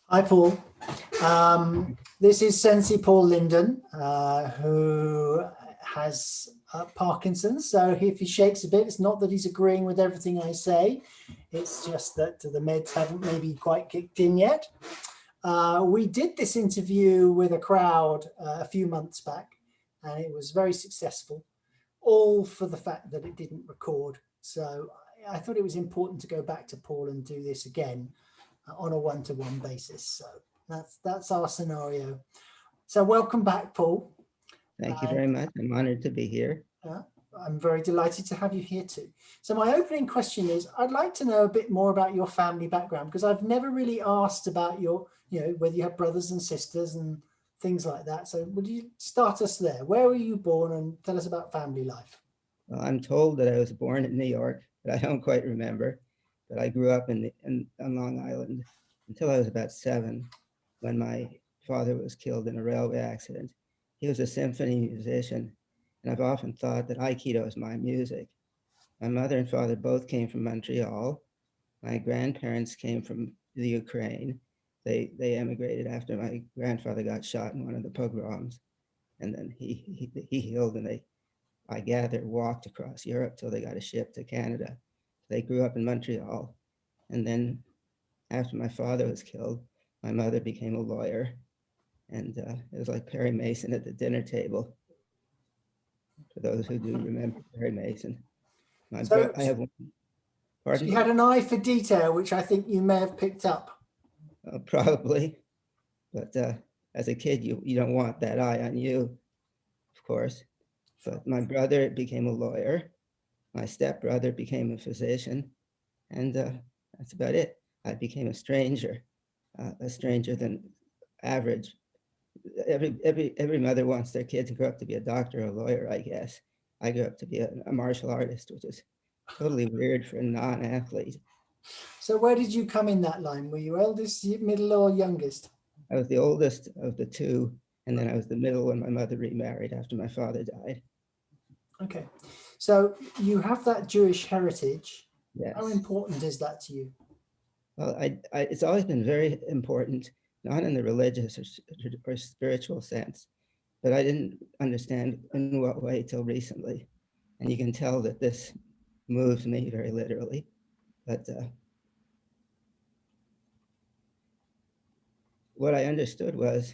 Hi, Paul. This is Sensei Paul Linden, who has Parkinson's. So if he shakes a bit, it's not that he's agreeing with everything I say. It's just that the meds haven't maybe quite kicked in yet. We did this interview with a crowd a few months back, and it was very successful, all for the fact that it didn't record. So I thought it was important to go back to Paul and do this again on a one-to-one basis. So that's our scenario. So welcome back, Paul. Thank you very much. I'm honored to be here. I'm very delighted to have you here too. So my opening question is, I'd like to know a bit more about your family background, because I've never really asked about your, whether you have brothers and sisters and things like that. So would you start us there? Where were you born, and tell us about family life? Well, I'm told that I was born in New York, but I don't quite remember. But I grew up on Long Island until I was about 7, when my father was killed in a railway accident. He was a symphony musician, and I've often thought that Aikido is my music. My mother and father both came from Montreal. My grandparents came from the Ukraine. They emigrated after my grandfather got shot in one of the pogroms, and then he healed, and I gather, walked across Europe till they got a ship to Canada. They grew up in Montreal. And then after my father was killed, my mother became a lawyer. And it was like Perry Mason at the dinner table, for those who do remember Perry Mason. I have one. Pardon? So you had an eye for detail, which I think you may have picked up. Probably. But as a kid, you don't want that eye on you, of course. But my brother became a lawyer. My stepbrother became a physician. And that's about it. I became a stranger than average. Every mother wants their kid to grow up to be a doctor or a lawyer, I guess. I grew up to be a martial artist, which is totally weird for a non-athlete. So where did you come in that line? Were you eldest, middle, or youngest? I was the oldest of the two, and then I was the middle when my mother remarried after my father died. Okay, so you have that Jewish heritage. Yes. How important is that to you? Well, it's always been very important, not in the religious or spiritual sense, but I didn't understand in what way till recently. And you can tell that this moves me very literally. But what I understood was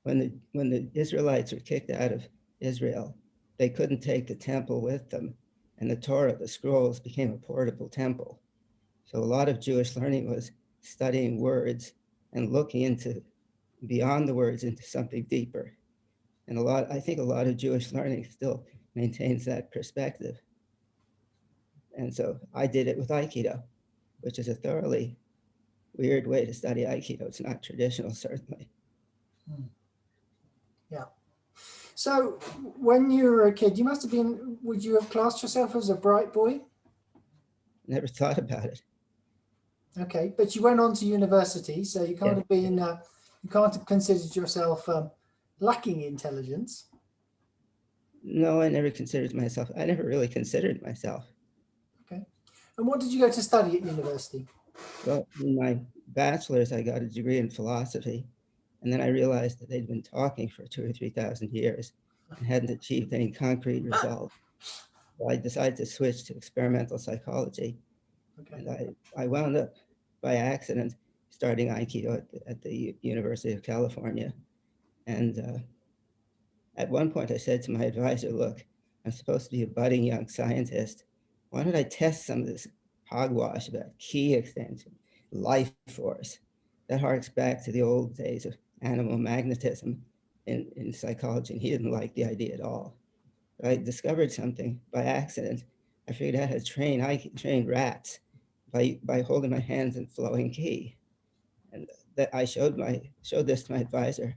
when the Israelites were kicked out of Israel, they couldn't take the temple with them. And the Torah, the scrolls, became a portable temple. So a lot of Jewish learning was studying words and looking into beyond the words into something deeper. And I think a lot of Jewish learning still maintains that perspective. And so I did it with Aikido, which is a thoroughly weird way to study Aikido. It's not traditional, certainly. Yeah. So when you were a kid, you must have been, would you have classed yourself as a bright boy? Never thought about it. Okay, but you went on to university, so you can't have been, you can't have considered yourself lacking intelligence. No, I never considered myself. I never really considered myself. Okay. And what did you go to study at university? Well, in my bachelor's, I got a degree in philosophy. And then I realized that they'd been talking for 2,000 or 3,000 years and hadn't achieved any concrete result. So I decided to switch to experimental psychology. Okay. And I wound up by accident starting Aikido at the University of California. And at one point I said to my advisor, look, I'm supposed to be a budding young scientist. Why don't I test some of this hogwash about ki extension, life force? That harks back to the old days of animal magnetism in psychology, and he didn't like the idea at all. But I discovered something by accident. I figured out how to train rats by holding my hands and flowing ki. And that I showed this to my advisor.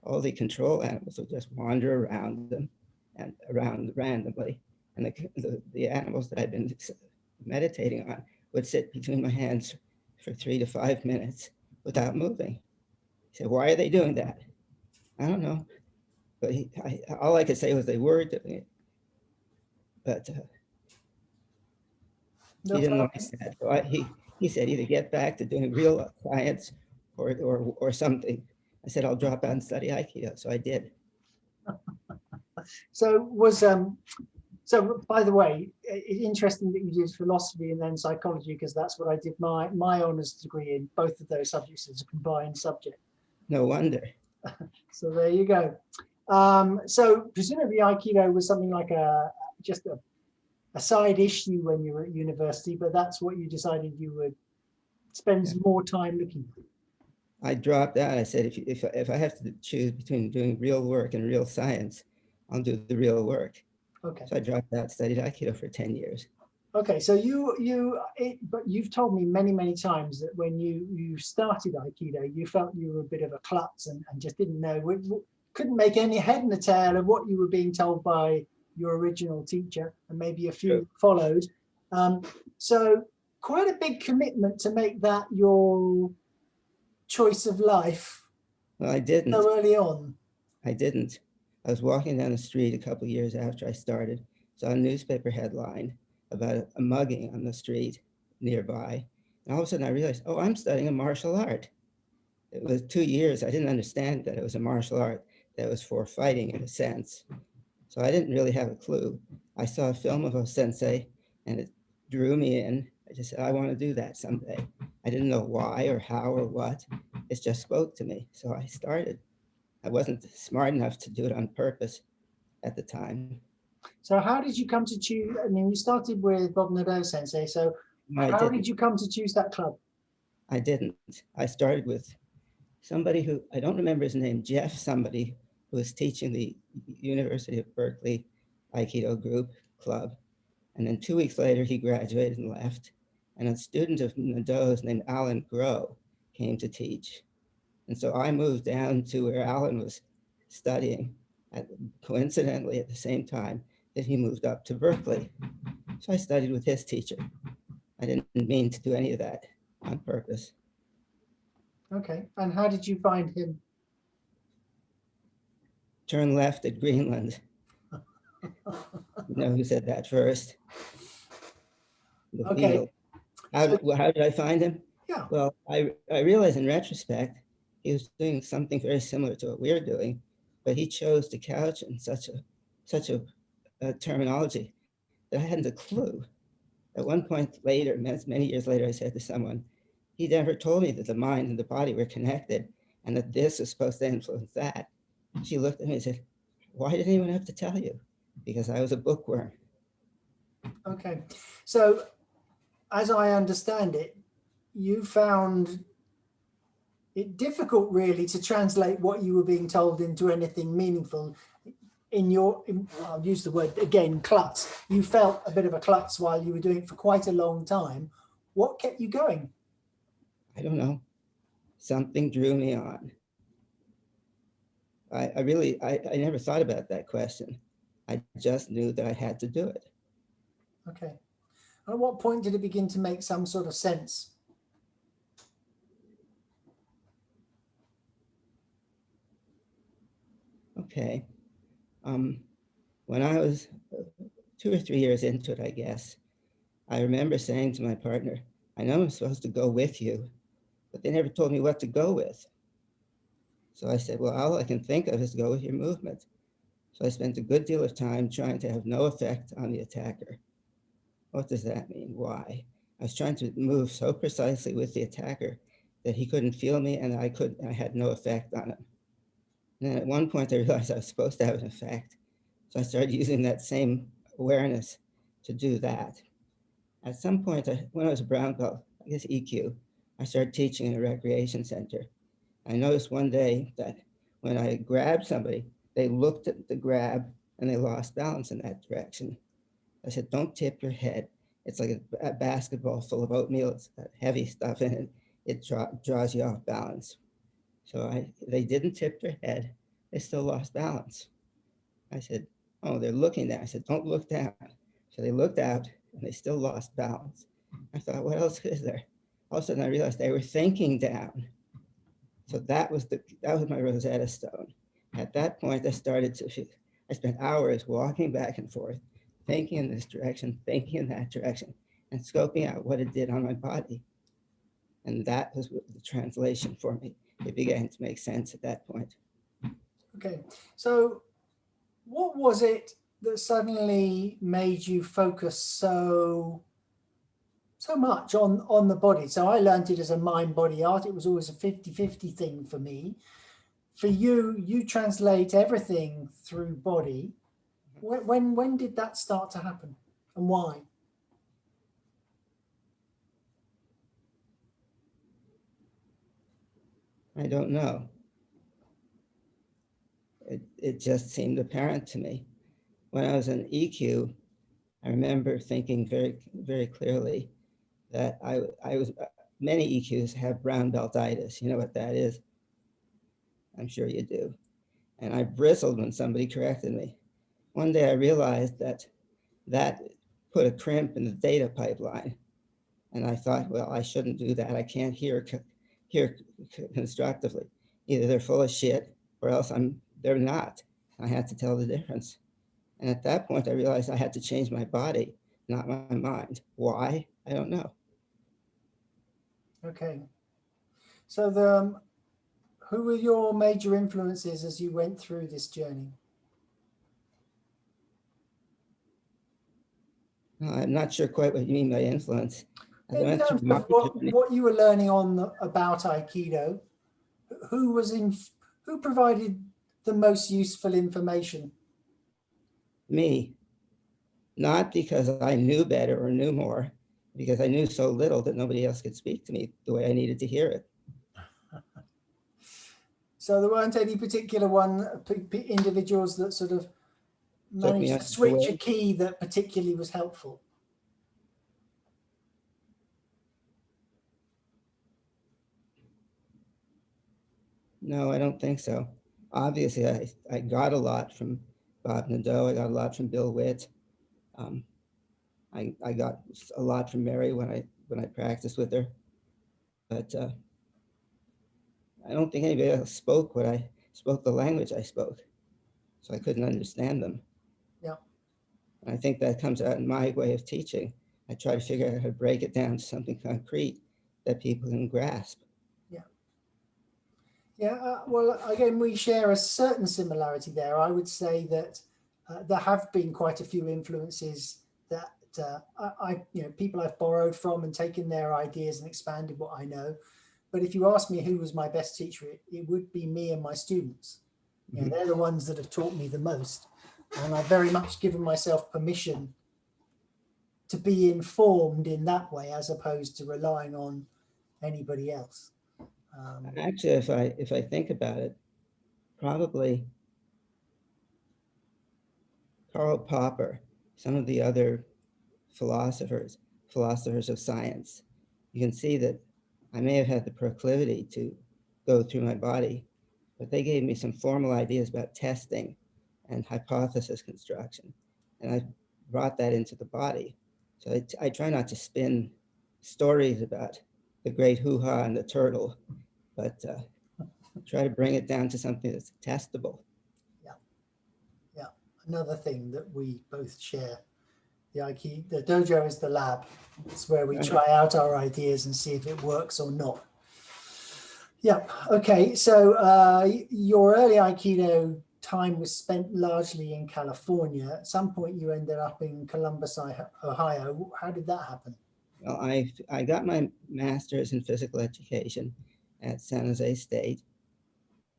All the control animals would just wander around them and around randomly. And the animals that I'd been meditating on would sit between my hands for 3 to 5 minutes without moving. He said, why are they doing that? I don't know. But all I could say was they were doing it. But he didn't like that. So He said, either get back to doing real science or something. I said, I'll drop out and study Aikido. So I did. So so by the way, it's interesting that you did philosophy and then psychology, because that's what I did my honours degree in, both of those subjects as a combined subject. No wonder. So there you go. So presumably Aikido was something like just a side issue when you were at university, but that's what you decided you would spend more time looking for. I dropped out. I said, if I have to choose between doing real work and real science, I'll do the real work. Okay. So I dropped out, studied Aikido for 10 years. Okay, so but you've told me many times that when you started Aikido, you felt you were a bit of a klutz and just didn't know, couldn't make any head and a tail of what you were being told by your original teacher, and maybe a few followed. So quite a big commitment to make that your choice of life. Well, I didn't. So early on. I didn't. I was walking down the street a couple of years after I started, saw a newspaper headline about a mugging on the street nearby. And all of a sudden I realized, oh, I'm studying a martial art. It was 2 years. I didn't understand that it was a martial art that was for fighting in a sense. So I didn't really have a clue. I saw a film of a sensei and it drew me in. I just said, I want to do that someday. I didn't know why or how or what. It just spoke to me. So I started. I wasn't smart enough to do it on purpose at the time. So how did you come to choose? I mean, you started with Bob Nadeau Sensei. So how did you come to choose that club? I didn't. I started with somebody who, I don't remember his name, Jeff somebody, who was teaching the University of Berkeley Aikido group club. And then 2 weeks later, he graduated and left. And a student of Nadeau's named Alan Groh came to teach. And so I moved down to where Alan was studying, coincidentally at the same time that he moved up to Berkeley. So I studied with his teacher. I didn't mean to do any of that on purpose. Okay, and how did you find him? Turn left at Greenland. You know who said that first? The Okay. field. How did I find him? Yeah. Well, I realized in retrospect, he was doing something very similar to what we're doing, but he chose to couch in such a terminology that I hadn't a clue. At one point later, many years later, I said to someone, he never told me that the mind and the body were connected and that this is supposed to influence that. She looked at me and said, why did anyone have to tell you? Because I was a bookworm. Okay, so as I understand it, you found it difficult really to translate what you were being told into anything meaningful. I'll use the word again, klutz. You felt a bit of a klutz while you were doing it for quite a long time. What kept you going? I don't know. Something drew me on. I never thought about that question. I just knew that I had to do it. Okay. At what point did it begin to make some sort of sense? Okay. When I was 2 or 3 years into it, I guess, I remember saying to my partner, I know I'm supposed to go with you, but they never told me what to go with. So I said, well, all I can think of is to go with your movement. So I spent a good deal of time trying to have no effect on the attacker. What does that mean? Why? I was trying to move so precisely with the attacker that he couldn't feel me and I had no effect on him. And then at one point I realized I was supposed to have an effect. So I started using that same awareness to do that. At some point, when I was a brown belt, I guess EQ, I started teaching in a recreation center. I noticed one day that when I grabbed somebody, they looked at the grab and they lost balance in that direction. I said, don't tip your head. It's like a basketball full of oatmeal. It's got heavy stuff in it. It draws you off balance. So they didn't tip their head. They still lost balance. I said, oh, they're looking down. I said, don't look down. So they looked out and they still lost balance. I thought, what else is there? All of a sudden I realized they were thinking down. So that was my Rosetta Stone. At that point, I spent hours walking back and forth, thinking in this direction, thinking in that direction, and scoping out what it did on my body. And that was the translation for me. It began to make sense at that point. Okay, so what was it that suddenly made you focus so much on the body? So I learned it as a mind-body art. It was always a 50-50 thing for me. For you, you translate everything through body. When did that start to happen, and why? I don't know. It just seemed apparent to me. When I was in EQ, I remember thinking very, very clearly that I was, many EQs have brown beltitis. You know what that is? I'm sure you do. And I bristled when somebody corrected me. One day I realized that put a crimp in the data pipeline. And I thought, well, I shouldn't do that. I can't hear constructively. Either they're full of shit or else they're not. I had to tell the difference. And at that point, I realized I had to change my body, not my mind. Why? I don't know. Okay. So who were your major influences as you went through this journey? I'm not sure quite what you mean by influence. In terms of what you were learning about Aikido, who provided the most useful information? Me. Not because I knew better or knew more, because I knew so little that nobody else could speak to me the way I needed to hear it. So there weren't any particular individuals that sort of managed to switch a key that particularly was helpful? No, I don't think so. Obviously, I got a lot from Bob Nadeau. I got a lot from Bill Witt. I got a lot from Mary when I practiced with her. But I don't think anybody else spoke the language I spoke. So I couldn't understand them. Yeah. And I think that comes out in my way of teaching. I try to figure out how to break it down to something concrete that people can grasp. Yeah. Yeah, well, again, we share a certain similarity there. I would say that there have been quite a few influences that people I've borrowed from and taken their ideas and expanded what I know. But if you ask me who was my best teacher, it would be me and my students. You know, they're the ones that have taught me the most. And I've very much given myself permission to be informed in that way, as opposed to relying on anybody else. Actually, if I think about it, probably Karl Popper, some of the other philosophers of science, you can see that I may have had the proclivity to go through my body, but they gave me some formal ideas about testing and hypothesis construction. And I brought that into the body. So I try not to spin stories about the great hoo-ha and the turtle, but try to bring it down to something that's testable. Yeah. Another thing that we both share. The dojo is the lab. It's where we try out our ideas and see if it works or not. Yeah. Okay. So your early Aikido time was spent largely in California. At some point, you ended up in Columbus, Ohio. How did that happen? Well, I got my master's in physical education at San Jose State.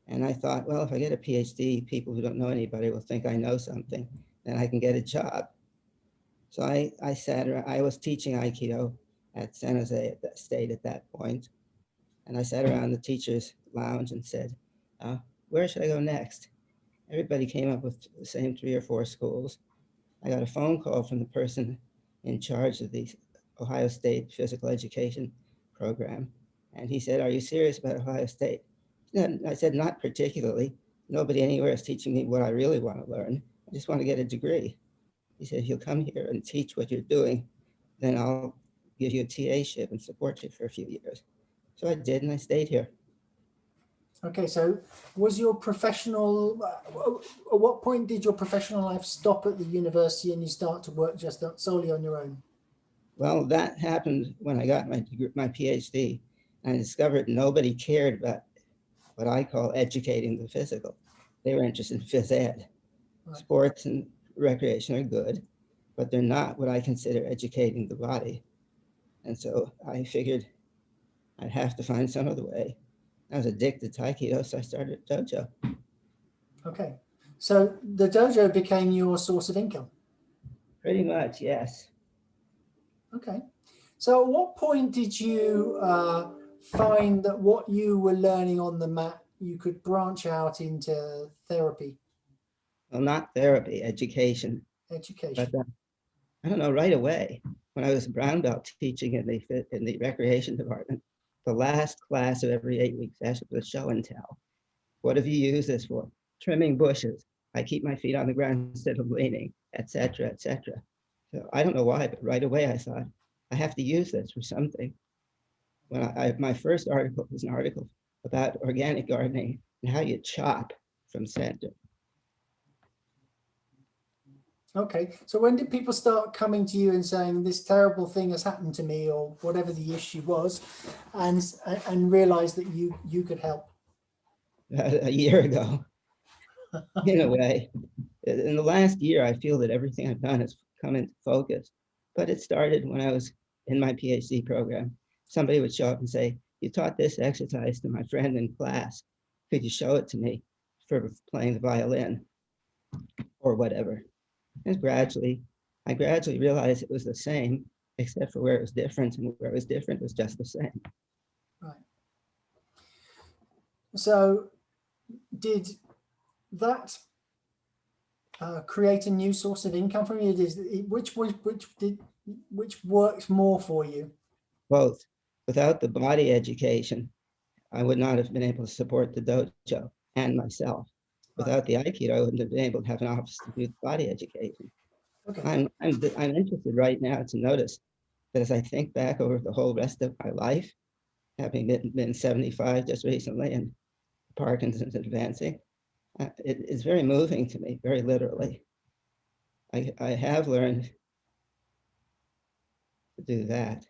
And I thought, well, if I get a PhD, people who don't know anybody will think I know something, then I can get a job. So I was teaching Aikido at San Jose State at that point. And I sat around the teacher's lounge and said, where should I go next? Everybody came up with the same 3 or 4 schools. I got a phone call from the person in charge of the Ohio State physical education program. And he said, are you serious about Ohio State? And I said, not particularly. Nobody anywhere is teaching me what I really want to learn. I just want to get a degree. He said, if you'll come here and teach what you're doing, then I'll give you a TA-ship and support you for a few years. So I did, and I stayed here. Okay, so was your professional, at what point did your professional life stop at the university and you start to work just solely on your own? Well, that happened when I got my PhD. I discovered nobody cared about what I call educating the physical. They were interested in phys ed. Right. Sports and recreation are good, but they're not what I consider educating the body. And so I figured I'd have to find some other way. I was addicted to Aikido, so I started a dojo. Okay. So the dojo became your source of income? Pretty much, yes. Okay. So at what point did you find that what you were learning on the mat, you could branch out into therapy, Well, not therapy, education. education? But I don't know, right away, when I was a brown belt teaching in the recreation department, the last class of every 8-week session was show and tell. What have you used this for? Trimming bushes. I keep my feet on the ground instead of leaning, etc., etc. So I don't know why, but right away I thought, I have to use this for something. When my first article was an article about organic gardening and how you chop from center. Okay. So when did people start coming to you and saying this terrible thing has happened to me, or whatever the issue was, and realize that you could help? A year ago, in a way. In the last year, I feel that everything I've done has come into focus. But it started when I was in my PhD program. Somebody would show up and say, you taught this exercise to my friend in class. Could you show it to me for playing the violin or whatever? And I gradually realized it was the same, except for where it was different, and where it was different was just the same. Right. So did that create a new source of income for you? Which works more for you? Both. Without the body education, I would not have been able to support the dojo and myself. Without the Aikido, I wouldn't have been able to have an office to do body education. Okay. I'm interested right now to notice that as I think back over the whole rest of my life, having been 75 just recently and Parkinson's advancing, it is very moving to me, very literally. I have learned to do that,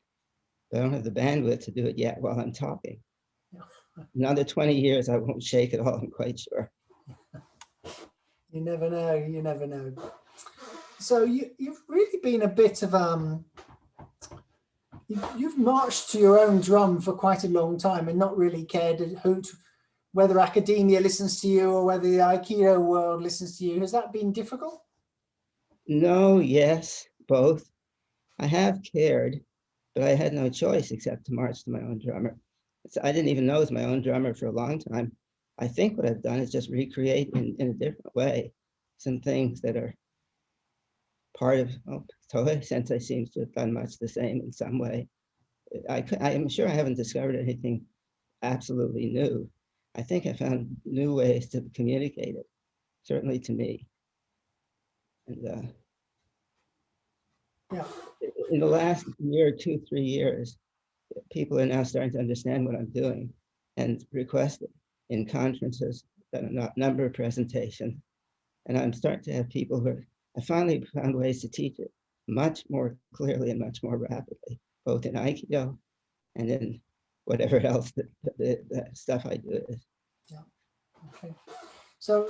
but I don't have the bandwidth to do it yet while I'm talking. Another 20 years, I won't shake it all, I'm quite sure. You never know. You never know. So you've really been a bit of you've marched to your own drum for quite a long time and not really cared a hoot whether academia listens to you or whether the Aikido world listens to you. Has that been difficult? No, yes, both. I have cared, but I had no choice except to march to my own drummer. I didn't even know it was my own drummer for a long time. I think what I've done is just recreate in a different way some things that are part of, Tohei Sensei seems to have done much the same in some way. I'm sure I haven't discovered anything absolutely new. I think I found new ways to communicate it, certainly to me. And Yeah. in the last year, 2, 3 years, people are now starting to understand what I'm doing and request it in conferences, done a number of presentations. And I'm starting to have people who I finally found ways to teach it much more clearly and much more rapidly, both in Aikido and in whatever else the stuff I do is. Yeah. Okay. So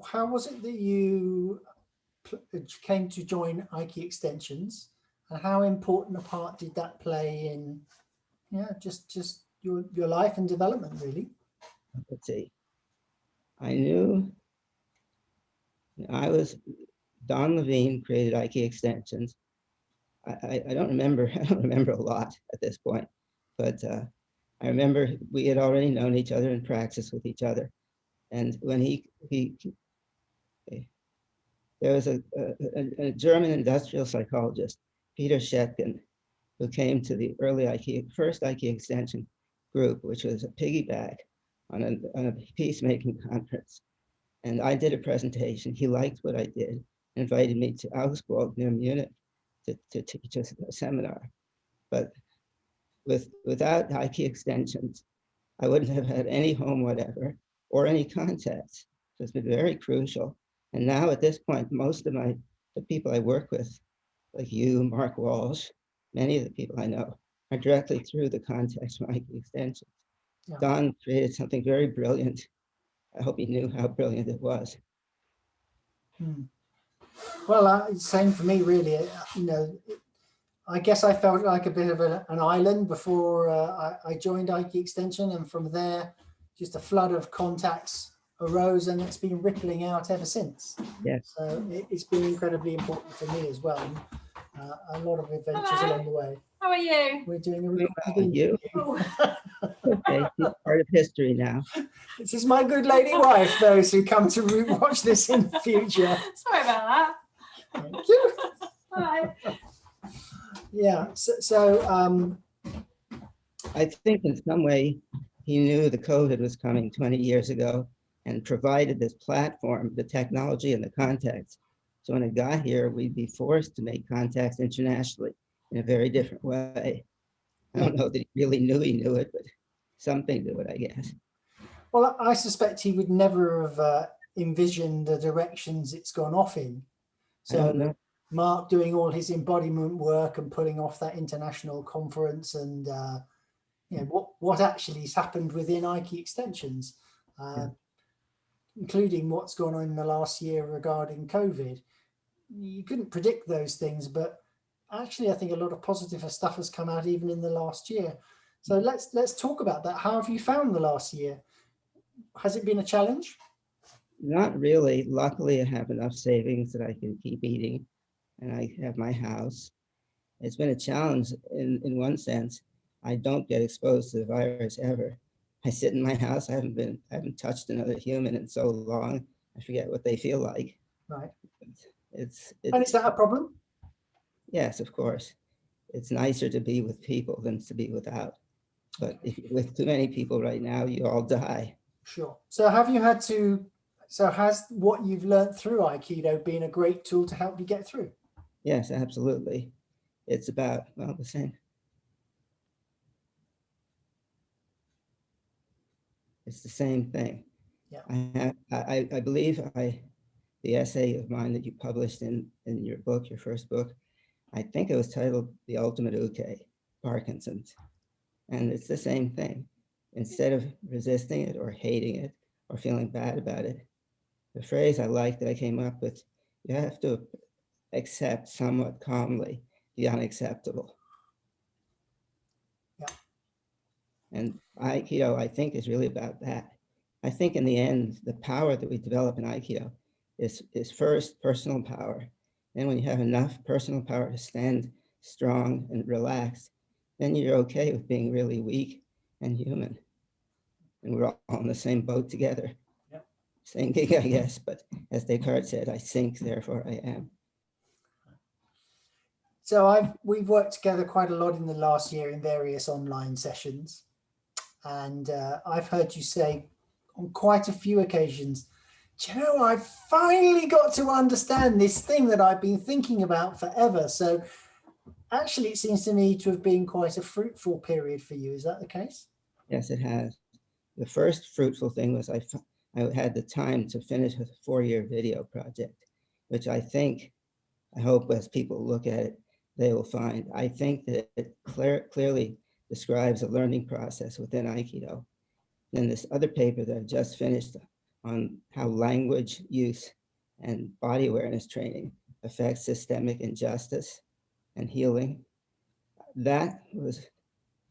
how was it that you came to join Aiki Extensions, and how important a part did that play in, just your life and development, really? Let's see. I knew Don Levine created Aiki Extensions. I don't remember. I don't remember a lot at this point, but I remember we had already known each other and practiced with each other. And when there was a German industrial psychologist, Peter Shetkin, who came to the first Aiki Extension group, which was a piggyback on a peacemaking conference. And I did a presentation. He liked what I did, invited me to Augsburg near Munich to teach a seminar. But without Aiki Extensions, I wouldn't have had any home whatever or any contacts. So it's been very crucial. And now at this point, most of the people I work with, like you, Mark Walsh, many of the people I know, are directly through the context from Aikido extensions. Yeah. Don created something very brilliant. I hope he knew how brilliant it was. Well, same for me, really. You know, I guess I felt like a bit of an island before I joined Aiki Extension, and from there, just a flood of contacts arose, and it's been rippling out ever since. Yes. So it's been incredibly important for me as well. And, a lot of adventures along the way. How are you? We're doing a Well, recording you? Okay, he's part of history now. This is my good lady wife, those who come to watch this in the future. Sorry about that. Thank you. Hi. Yeah, I think in some way he knew the COVID was coming 20 years ago and provided this platform, the technology and the contacts. So when it got here, we'd be forced to make contacts internationally in a very different way. I don't know that he really knew he knew it, but something to it, I guess. well, I suspect he would never have envisioned the directions it's gone off in. I don't know. So Mark doing all his embodiment work and pulling off that international conference, and you know what actually has happened within Aiki Extensions, including what's gone on in the last year regarding COVID. You couldn't predict those things, but actually I think a lot of positive stuff has come out even in the last year. So let's talk about that. How have you found the last year? Has it been a challenge? Not really. Luckily, I have enough savings that I can keep eating, and I have my house. It's been a challenge in one sense. I don't get exposed to the virus ever. I sit in my house. I haven't touched another human in so long. I forget what they feel like. Right. It's And is that a problem? Yes, of course. It's nicer to be with people than to be without. But if you're with too many people right now, you all die. Sure. So has what you've learned through Aikido been a great tool to help you get through? Yes, absolutely. It's about, well, the same. It's the same thing. Yeah. I believe the essay of mine that you published in your book, your first book, I think it was titled The Ultimate Uke, Parkinson's. And it's the same thing. Instead of resisting it or hating it or feeling bad about it, the phrase I like that I came up with, you have to accept somewhat calmly the unacceptable. Yeah. And Aikido, I think, is really about that. I think in the end, the power that we develop in Aikido is first personal power. Then when you have enough personal power to stand strong and relaxed, then you're okay with being really weak and human. And we're all in the same boat together. Yep. Same gig, I guess, but as Descartes said, I sink, therefore I am. So we've worked together quite a lot in the last year in various online sessions. And I've heard you say on quite a few occasions, do you know, I've finally got to understand this thing that I've been thinking about forever. So actually, it seems to me to have been quite a fruitful period for you. Is that the case? Yes, it has. The first fruitful thing was I had the time to finish a 4-year video project, which I hope as people look at it, they will find. I think that it clearly describes a learning process within Aikido. Then this other paper that I've just finished on how language use and body awareness training affects systemic injustice and healing. That's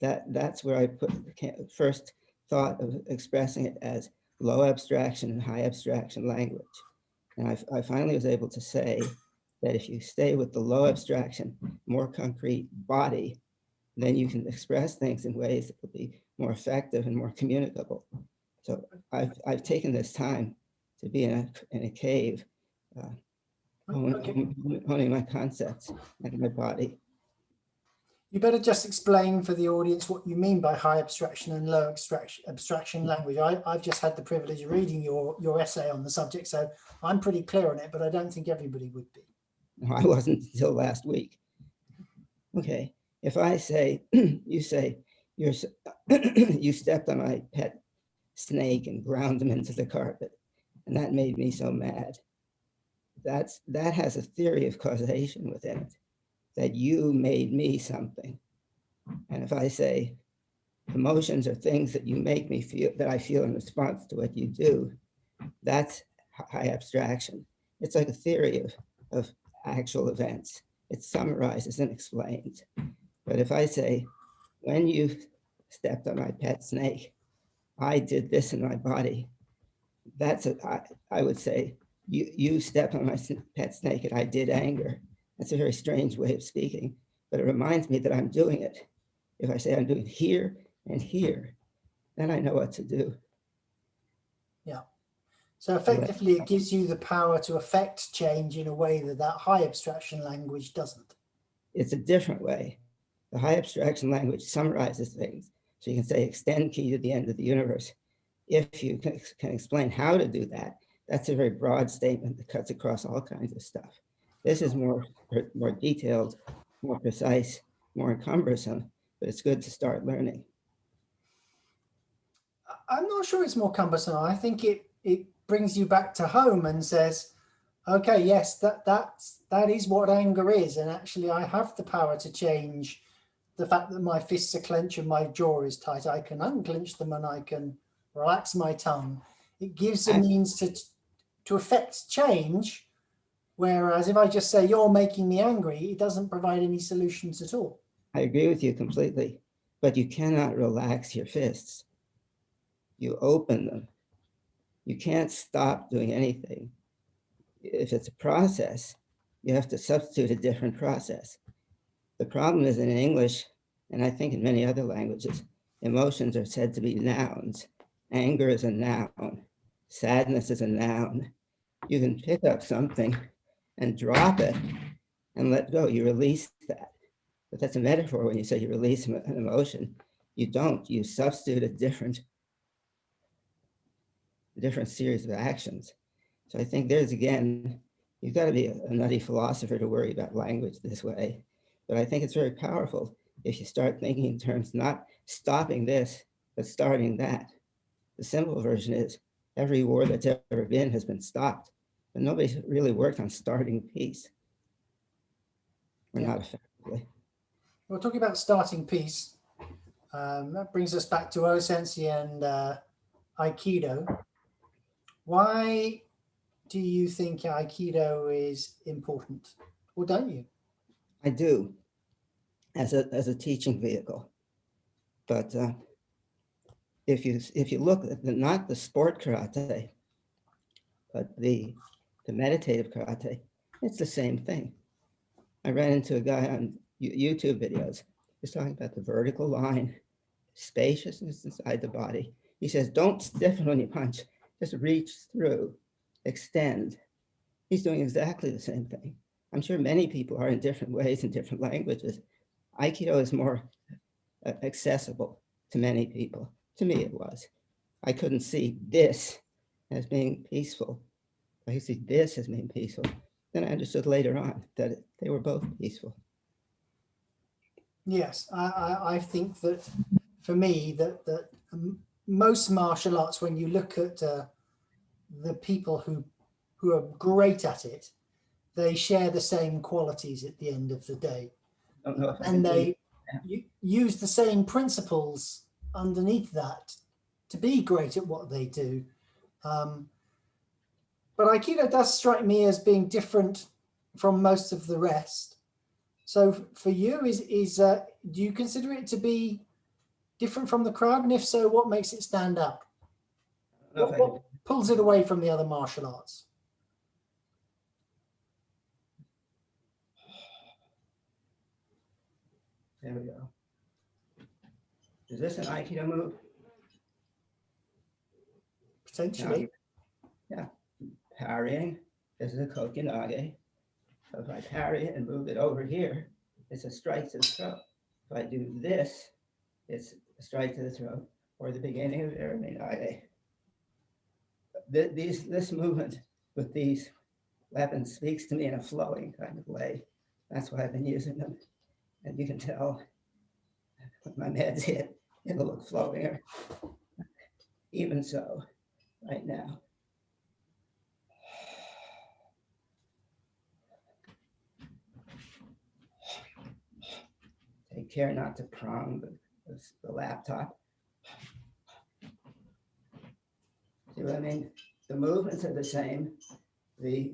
where I put the first thought of expressing it as low abstraction and high abstraction language. And I finally was able to say that if you stay with the low abstraction, more concrete body, then you can express things in ways that will be more effective and more communicable. So I've taken this time to be in a cave, honing my concepts and my body. You better just explain for the audience what you mean by high abstraction and low abstraction language. I've just had the privilege of reading your essay on the subject, so I'm pretty clear on it, but I don't think everybody would be. No, I wasn't until last week. Okay, if I say, you say, you stepped on my pet snake and ground them into the carpet, and that made me so mad. That has a theory of causation within it, that you made me something. And if I say, emotions are things that you make me feel, that I feel in response to what you do, that's high abstraction. It's like a theory of actual events. It summarizes and explains. But if I say, when you stepped on my pet snake, I did this in my body, I would say, you stepped on my pet snake and I did anger. That's a very strange way of speaking, but it reminds me that I'm doing it. If I say I'm doing here and here, then I know what to do. Yeah. So effectively, it gives you the power to affect change in a way that that high abstraction language doesn't. It's a different way. The high abstraction language summarizes things. So you can say extend key to the end of the universe. If you can explain how to do that, that's a very broad statement that cuts across all kinds of stuff. This is more detailed, more precise, more cumbersome, but it's good to start learning. I'm not sure it's more cumbersome. I think it brings you back to home and says, okay, yes, that is what anger is. And actually I have the power to change the fact that my fists are clenched and my jaw is tight. I can unclench them and I can relax my tongue. It gives a means to affect change. Whereas if I just say, you're making me angry, it doesn't provide any solutions at all. I agree with you completely, but you cannot relax your fists. You open them. You can't stop doing anything. If it's a process, you have to substitute a different process. The problem is in English, and I think in many other languages, emotions are said to be nouns. Anger is a noun. Sadness is a noun. You can pick up something and drop it and let go. You release that. But that's a metaphor when you say you release an emotion. You don't. You substitute a different series of actions. So I think there's, again, you've got to be a nutty philosopher to worry about language this way. But I think it's very powerful if you start thinking in terms not stopping this, but starting that. The simple version is every war that's ever been has been stopped, but nobody's really worked on starting peace. Or not effectively. We're talking about starting peace. That brings us back to O-Sensei and Aikido. Why do you think Aikido is important, or don't you? I do, as a teaching vehicle. But if you look at not the sport karate, but the meditative karate, it's the same thing. I ran into a guy on YouTube videos. He's talking about the vertical line, spaciousness inside the body. He says, don't stiffen when you punch, just reach through, extend. He's doing exactly the same thing. I'm sure many people are in different ways in different languages. Aikido is more accessible to many people. To me, it was. I couldn't see this as being peaceful. I could see this as being peaceful. Then I understood later on that they were both peaceful. Yes, I think that for me, that most martial arts, when you look at the people who are great at it, they share the same qualities at the end of the day. I don't know if and they use the same principles underneath that to be great at what they do. But Aikido does strike me as being different from most of the rest. So for you, do you consider it to be different from the crowd? And if so, what makes it stand out? What pulls it away from the other martial arts? There we go. Is this an Aikido move? Potentially. Yeah. Parrying. This is a kokinage. So if I parry it and move it over here, it's a strike to the throat. If I do this, it's a strike to the throat, or the beginning of Iraminage. This movement with these weapons speaks to me in a flowing kind of way. That's why I've been using them. And you can tell when my meds hit, it'll look flowinger. Even so, right now. Take care not to prong the laptop. See what I mean? The movements are the same, the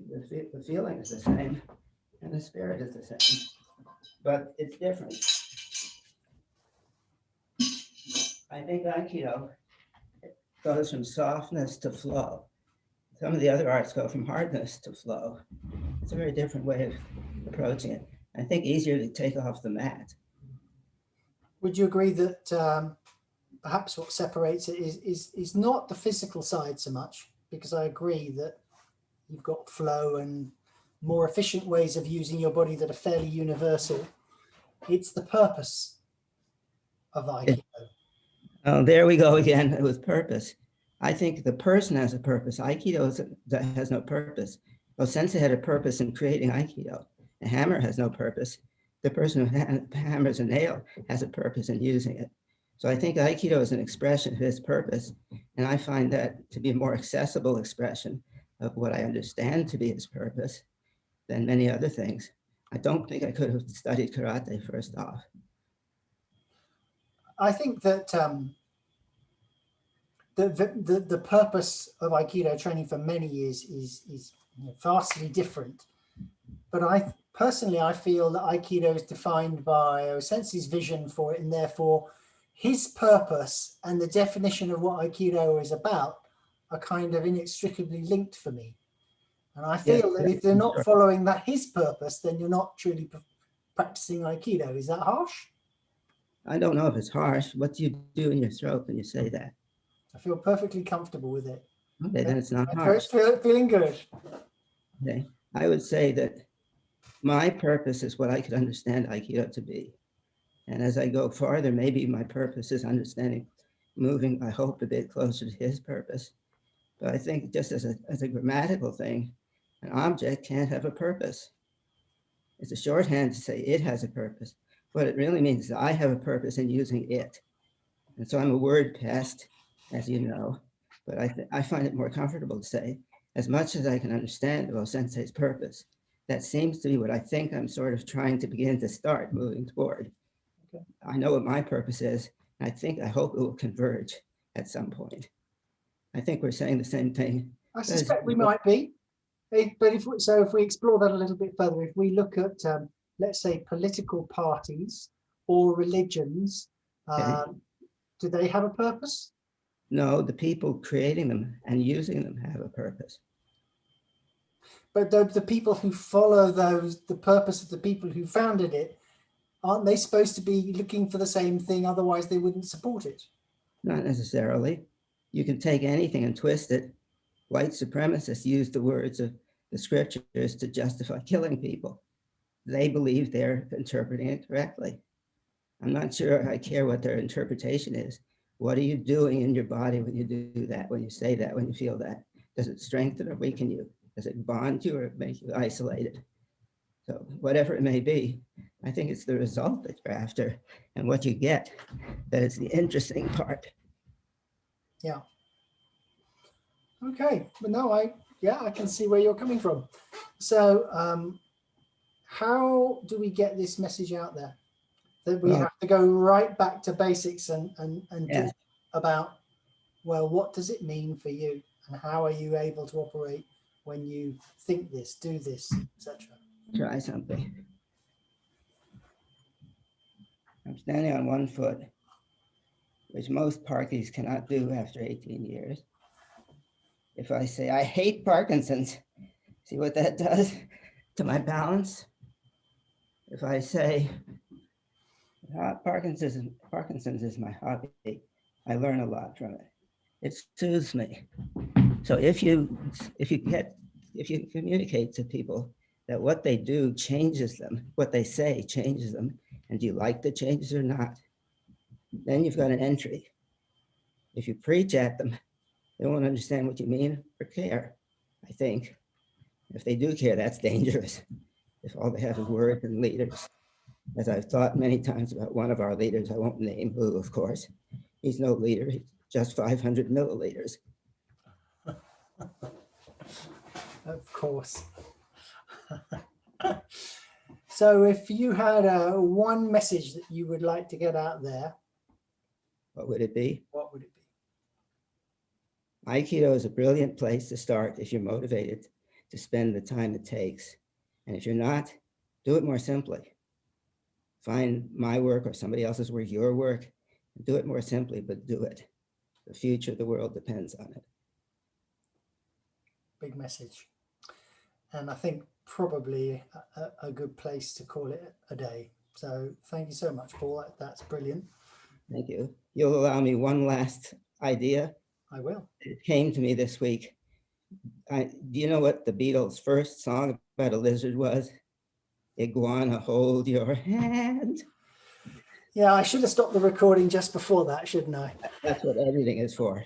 feeling is the same, and the spirit is the same, but it's different. I think Aikido goes from softness to flow. Some of the other arts go from hardness to flow. It's a very different way of approaching it. I think easier to take off the mat. Would you agree that perhaps what separates it is not the physical side so much? Because I agree that you've got flow and more efficient ways of using your body that are fairly universal. It's the purpose of Aikido. Oh, there we go again with purpose. I think the person has a purpose. Aikido has no purpose. Well, Sensei had a purpose in creating Aikido. A hammer has no purpose. The person who hammers a nail has a purpose in using it. So I think Aikido is an expression of his purpose. And I find that to be a more accessible expression of what I understand to be his purpose than many other things. I don't think I could have studied karate first off. I think that the purpose of Aikido training for many years is vastly different. But I feel that Aikido is defined by Sensei's vision for it, and therefore his purpose and the definition of what Aikido is about are kind of inextricably linked for me. And I feel that if they're not following his purpose, then you're not truly practicing Aikido. Is that harsh? I don't know if it's harsh. What do you do in your throat when you say that? I feel perfectly comfortable with it. Okay, then it's not harsh. Feeling good. Okay, I would say that my purpose is what I could understand Aikido to be. And as I go farther, maybe my purpose is understanding, moving, I hope, a bit closer to his purpose. But I think just as a grammatical thing, an object can't have a purpose. It's a shorthand to say it has a purpose. What it really means is I have a purpose in using it. And so I'm a word pest, as you know, but I find it more comfortable to say, as much as I can understand about Sensei's purpose, that seems to be what I think I'm sort of trying to begin to start moving toward. Okay. I know what my purpose is. And I hope it will converge at some point. I think we're saying the same thing. I suspect we might be. But if we explore that a little bit further, if we look at, let's say, political parties or religions, Okay. Do they have a purpose? No, the people creating them and using them have a purpose. But the people who follow the purpose of the people who founded it, aren't they supposed to be looking for the same thing? Otherwise, they wouldn't support it. Not necessarily. You can take anything and twist it. White supremacists use the words of the scriptures to justify killing people. They believe they're interpreting it correctly. I'm not sure I care what their interpretation is. What are you doing in your body when you do that, when you say that, when you feel that? Does it strengthen or weaken you? Does it bond you or make you isolated? So whatever it may be, I think it's the result that you're after and what you get that is the interesting part. Yeah. Okay, but no, I can see where you're coming from. So how do we get this message out there? That we have to go right back to basics and talk about, well, what does it mean for you? And how are you able to operate when you think this, do this, etc.? Try something. I'm standing on one foot, which most Parkies cannot do after 18 years. If I say, I hate Parkinson's, see what that does to my balance? If I say, Parkinson's is my hobby, I learn a lot from it. It soothes me. So if you communicate to people that what they do changes them, what they say changes them, and do you like the changes or not, then you've got an entry. If you preach at them, they won't understand what you mean or care, I think. If they do care, that's dangerous. If all they have is words and leaders. As I've thought many times about one of our leaders, I won't name who, of course. He's no leader, he's just 500 milliliters. Of course. So if you had one message that you would like to get out there, What would it be? what would it be? Aikido is a brilliant place to start if you're motivated to spend the time it takes. And if you're not, do it more simply. Find my work or somebody else's work, your work, and do it more simply, but do it. The future of the world depends on it. Big message. And I think probably a good place to call it a day. So thank you so much, Paul. That's brilliant. Thank you. You'll allow me one last idea. I will. It came to me this week. Do you know what the Beatles' first song about a lizard was? Iguana, hold your hand. Yeah, I should have stopped the recording just before that, shouldn't I? That's what editing is for.